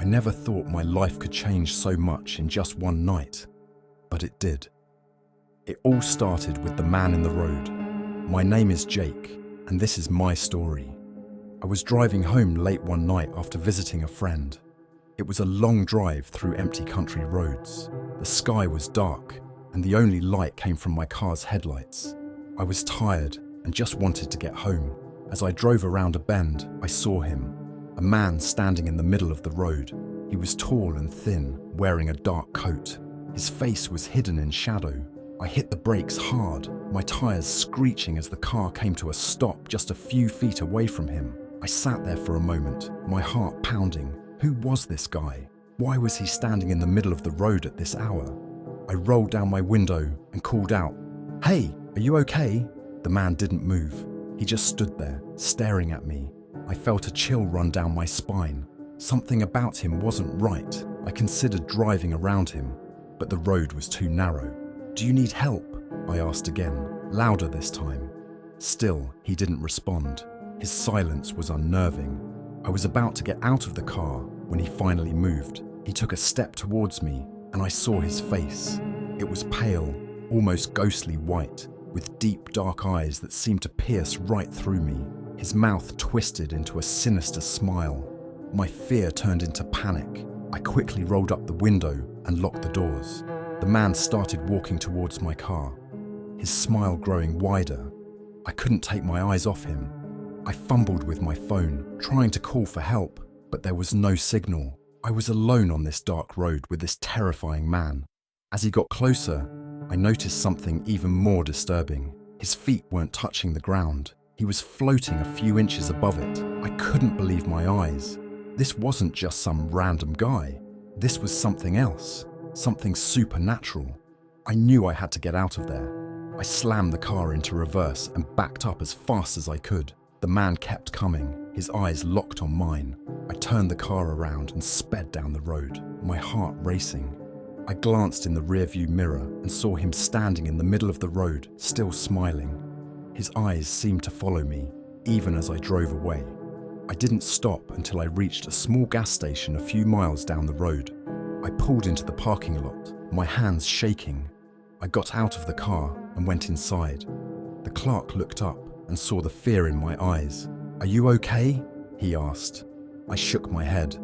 I never thought my life could change so much in just one night, but it did. It all started with the man in the road. My name is Jake, and this is my story. I was driving home late one night after visiting a friend. It was a long drive through empty country roads. The sky was dark, and the only light came from my car's headlights. I was tired and just wanted to get home. As I drove around a bend, I saw him. A man standing in the middle of the road. He was tall and thin, wearing a dark coat. His face was hidden in shadow. I hit the brakes hard, my tires screeching as the car came to a stop just a few feet away from him. I sat there for a moment, my heart pounding. Who was this guy? Why was he standing in the middle of the road at this hour? I rolled down my window and called out, "Hey, are you okay?" The man didn't move. He just stood there, staring at me. I felt a chill run down my spine. Something about him wasn't right. I considered driving around him, but the road was too narrow. "Do you need help?" I asked again, louder this time. Still, he didn't respond. His silence was unnerving. I was about to get out of the car when he finally moved. He took a step towards me, and I saw his face. It was pale, almost ghostly white, with deep dark eyes that seemed to pierce right through me. His mouth twisted into a sinister smile. My fear turned into panic. I quickly rolled up the window and locked the doors. The man started walking towards my car, his smile growing wider. I couldn't take my eyes off him. I fumbled with my phone, trying to call for help, but there was no signal. I was alone on this dark road with this terrifying man. As he got closer, I noticed something even more disturbing. His feet weren't touching the ground. He was floating a few inches above it. I couldn't believe my eyes. This wasn't just some random guy. This was something else, something supernatural. I knew I had to get out of there. I slammed the car into reverse and backed up as fast as I could. The man kept coming, his eyes locked on mine. I turned the car around and sped down the road, my heart racing. I glanced in the rearview mirror and saw him standing in the middle of the road, still smiling. His eyes seemed to follow me, even as I drove away. I didn't stop until I reached a small gas station a few miles down the road. I pulled into the parking lot, my hands shaking. I got out of the car and went inside. The clerk looked up and saw the fear in my eyes. "Are you okay?" he asked. I shook my head.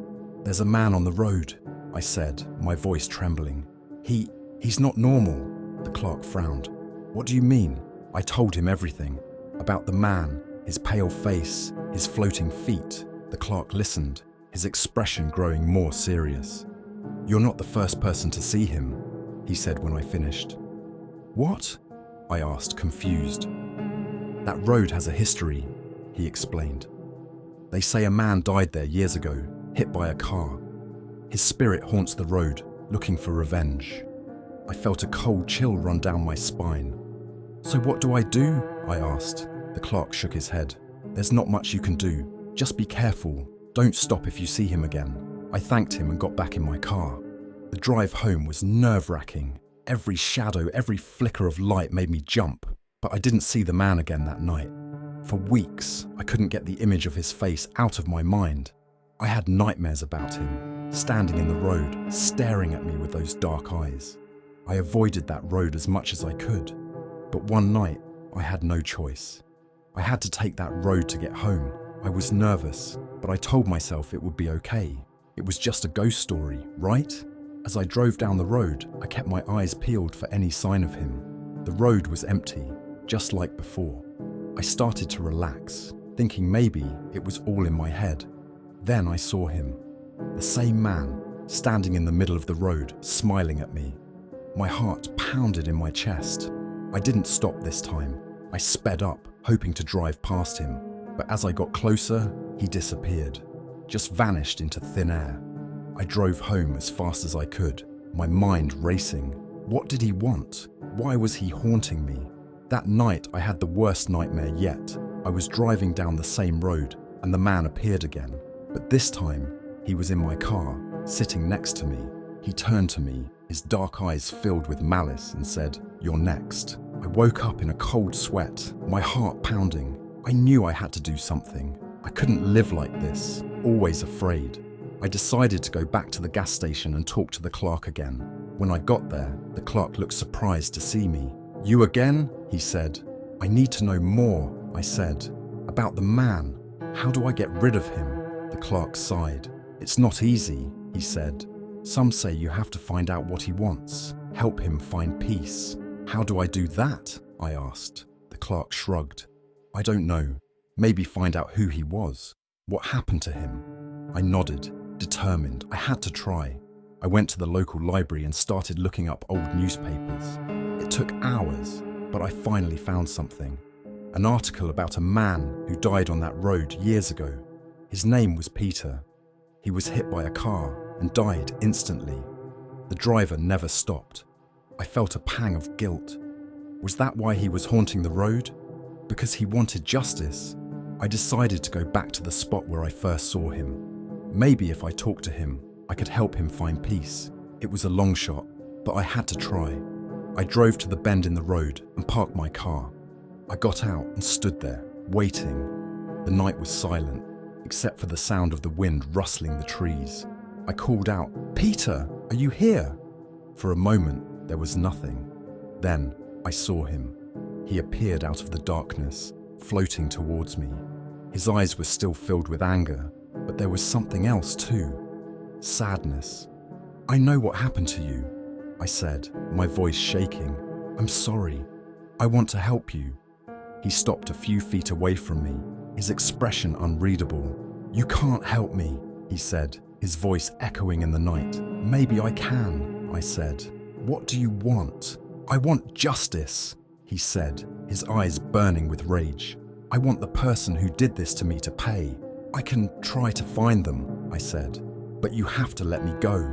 "There's a man on the road," I said, my voice trembling. He's not normal." The clerk frowned. "What do you mean?" I told him everything. About the man, his pale face, his floating feet. The clerk listened, his expression growing more serious. "You're not the first person to see him," he said when I finished. "What?" I asked, confused. "That road has a history," he explained. "They say a man died there years ago, hit by a car. His spirit haunts the road, looking for revenge." I felt a cold chill run down my spine. "So what do I do?" I asked. The clerk shook his head. "There's not much you can do. Just be careful. Don't stop if you see him again." I thanked him and got back in my car. The drive home was nerve-wracking. Every shadow, every flicker of light made me jump, but I didn't see the man again that night. For weeks, I couldn't get the image of his face out of my mind. I had nightmares about him, standing in the road, staring at me with those dark eyes. I avoided that road as much as I could, but one night, I had no choice. I had to take that road to get home. I was nervous, but I told myself it would be okay. It was just a ghost story, right? As I drove down the road, I kept my eyes peeled for any sign of him. The road was empty, just like before. I started to relax, thinking maybe it was all in my head. Then I saw him, the same man, standing in the middle of the road, smiling at me. My heart pounded in my chest. I didn't stop this time. I sped up, hoping to drive past him. But as I got closer, he disappeared, just vanished into thin air. I drove home as fast as I could, my mind racing. What did he want? Why was he haunting me? That night I had the worst nightmare yet. I was driving down the same road and the man appeared again. But this time, he was in my car, sitting next to me. He turned to me, his dark eyes filled with malice, and said, "You're next." I woke up in a cold sweat, my heart pounding. I knew I had to do something. I couldn't live like this, always afraid. I decided to go back to the gas station and talk to the clerk again. When I got there, the clerk looked surprised to see me. "You again?" he said. "I need to know more," I said. "About the man. How do I get rid of him?" The clerk sighed. "It's not easy," he said. "Some say you have to find out what he wants, help him find peace." "How do I do that?" I asked. The clerk shrugged. "I don't know. Maybe find out who he was. What happened to him?" I nodded, determined. I had to try. I went to the local library and started looking up old newspapers. It took hours, but I finally found something. An article about a man who died on that road years ago. His name was Peter. He was hit by a car and died instantly. The driver never stopped. I felt a pang of guilt. Was that why he was haunting the road? Because he wanted justice? I decided to go back to the spot where I first saw him. Maybe if I talked to him, I could help him find peace. It was a long shot, but I had to try. I drove to the bend in the road and parked my car. I got out and stood there, waiting. The night was silent, except for the sound of the wind rustling the trees. I called out, "Peter, are you here?" For a moment, there was nothing. Then, I saw him. He appeared out of the darkness, floating towards me. His eyes were still filled with anger, but there was something else too. Sadness. "I know what happened to you," I said, my voice shaking. "I'm sorry. I want to help you." He stopped a few feet away from me, his expression unreadable. "You can't help me," he said, his voice echoing in the night. "Maybe I can," I said. "What do you want?" "I want justice," he said, his eyes burning with rage. "I want the person who did this to me to pay. I can try to find them," I said, "but you have to let me go."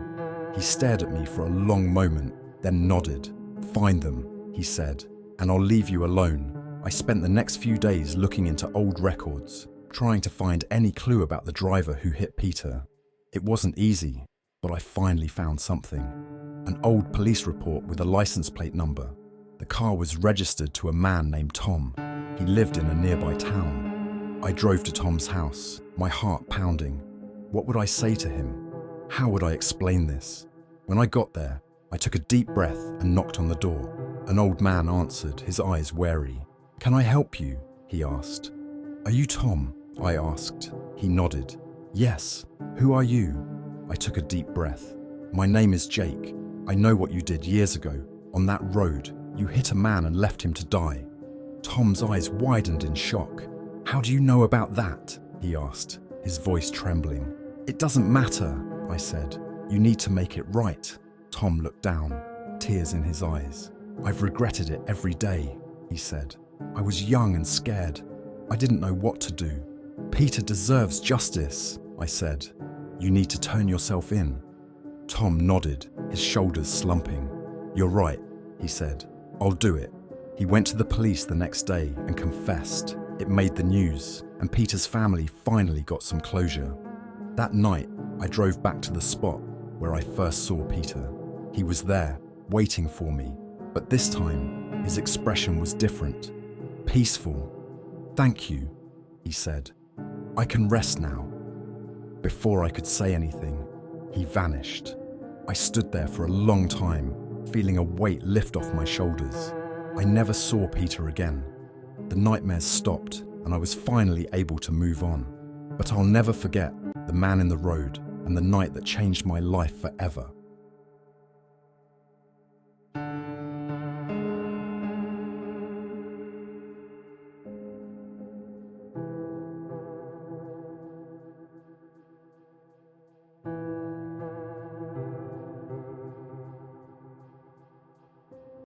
He stared at me for a long moment, then nodded. "Find them," he said, "and I'll leave you alone." I spent the next few days looking into old records, trying to find any clue about the driver who hit Peter. It wasn't easy, but I finally found something. An old police report with a license plate number. The car was registered to a man named Tom. He lived in a nearby town. I drove to Tom's house, my heart pounding. What would I say to him? How would I explain this? When I got there, I took a deep breath and knocked on the door. An old man answered, his eyes wary. "Can I help you?" he asked. "Are you Tom?" I asked. He nodded. "Yes. Who are you?" I took a deep breath. "My name is Jake. I know what you did years ago. On that road, you hit a man and left him to die." Tom's eyes widened in shock. "How do you know about that?" he asked, his voice trembling. "It doesn't matter," I said. "You need to make it right." Tom looked down, tears in his eyes. "I've regretted it every day," he said. "I was young and scared. I didn't know what to do." "Peter deserves justice," I said. "You need to turn yourself in." Tom nodded, his shoulders slumping. "You're right," he said. "I'll do it." He went to the police the next day and confessed. It made the news, and Peter's family finally got some closure. That night, I drove back to the spot where I first saw Peter. He was there, waiting for me, but this time, his expression was different. Peaceful. "Thank you," he said. "I can rest now." Before I could say anything, he vanished. I stood there for a long time, feeling a weight lift off my shoulders. I never saw Peter again. The nightmares stopped, and I was finally able to move on. But I'll never forget the man in the road and the night that changed my life forever.